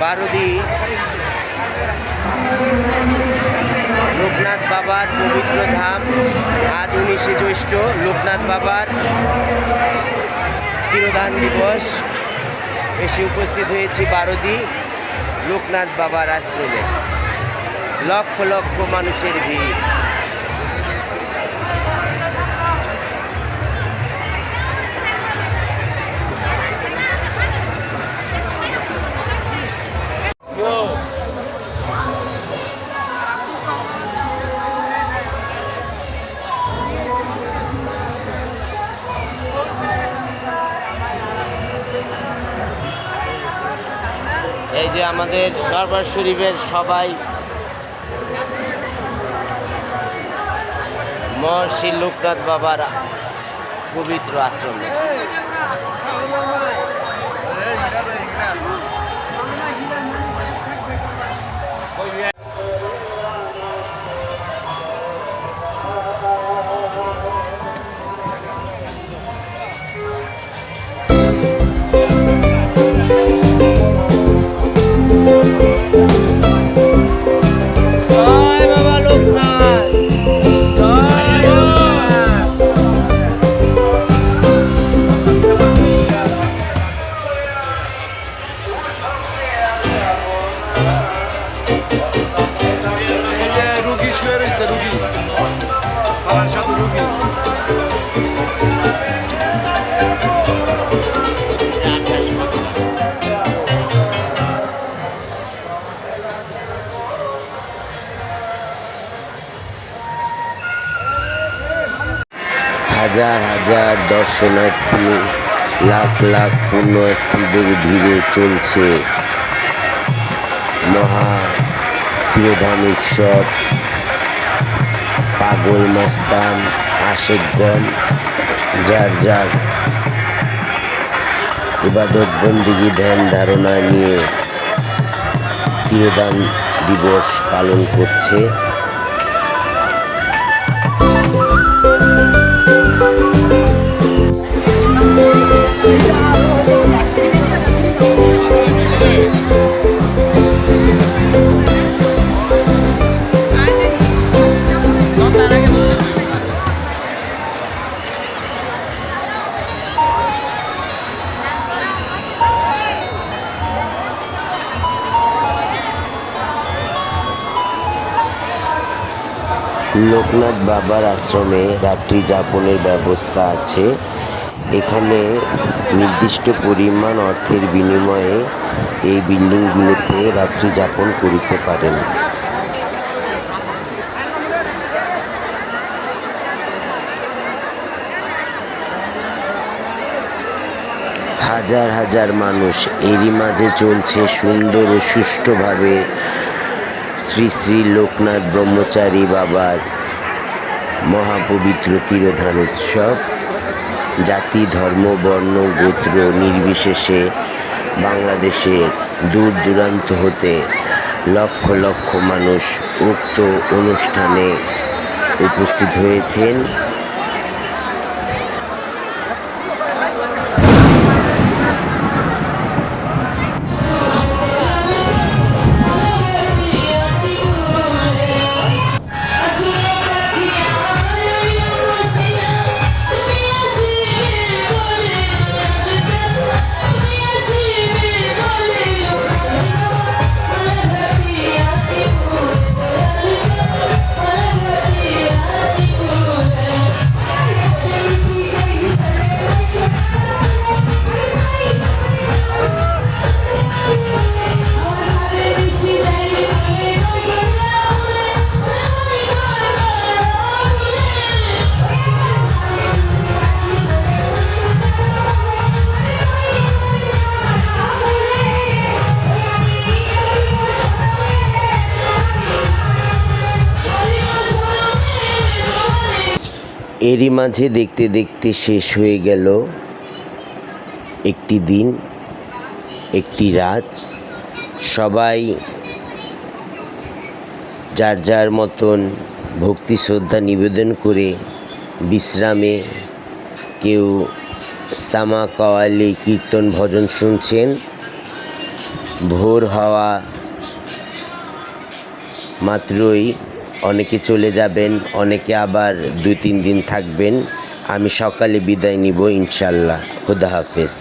বারুদি লোকনাথ বাবার পবিত্র ধাম। আজ 19শে জ্যৈষ্ঠ, লোকনাথ বাবার তিরোধান দিবস। এসে উপস্থিত হয়েছি বারুদি লোকনাথ বাবার আশ্রমে। লক্ষ লক্ষ মানুষের ভিড়। এই যে আমাদের দরবার শরীফের সবাই মহর্ষি লোকনাথ বাবার পবিত্র আশ্রমে। হাজার হাজার দর্শনার্থী, লাখ লাখ পুণ্যার্থীদের ভিড়ে চলছে মহা তিরোধান উৎসব। পাগল মাস্তান আশেকগণ যার যার ইবাদত বন্দিগি ধ্যান ধারণা নিয়ে তিরোধান দিবস পালন করছে। লোকনাথ বাবার আশ্রমে রাত্রি যাপনের ব্যবস্থা আছে। এখানে নির্দিষ্ট পরিমাণ অর্থের বিনিময়ে এই বিল্ডিংগুলোতে রাত্রি যাপন করিতে পারেন। হাজার হাজার মানুষ, এরই মাঝে চলছে সুন্দর ও সুষ্ঠুভাবে শ্রী শ্রী লোকনাথ ব্রহ্মচারী বাবার মহাপবিত্র তিরোধান উৎসব। জাতি, ধর্ম, বর্ণ, গোত্র নির্বিশেষে বাংলাদেশের দূর দূরান্ত হতে লক্ষ লক্ষ মানুষ উক্ত অনুষ্ঠানে উপস্থিত হয়েছেন। এরই মাঝে দেখতে দেখতে শেষ হয়ে গেল একটি দিন, একটি রাত। সবাই যার যার মতন ভক্তি শ্রদ্ধা নিবেদন করে বিশ্রামে, কেউ সামা কাওয়ালি কীর্তন ভজন শুনছেন, ভোর হওয়া মাত্রই অনেকে চলে যাবেন, অনেকে আবার 2-3 দিন থাকবেন। আমি সকালে বিদায় নিব ইনশাল্লাহ। খুদা হাফেজ।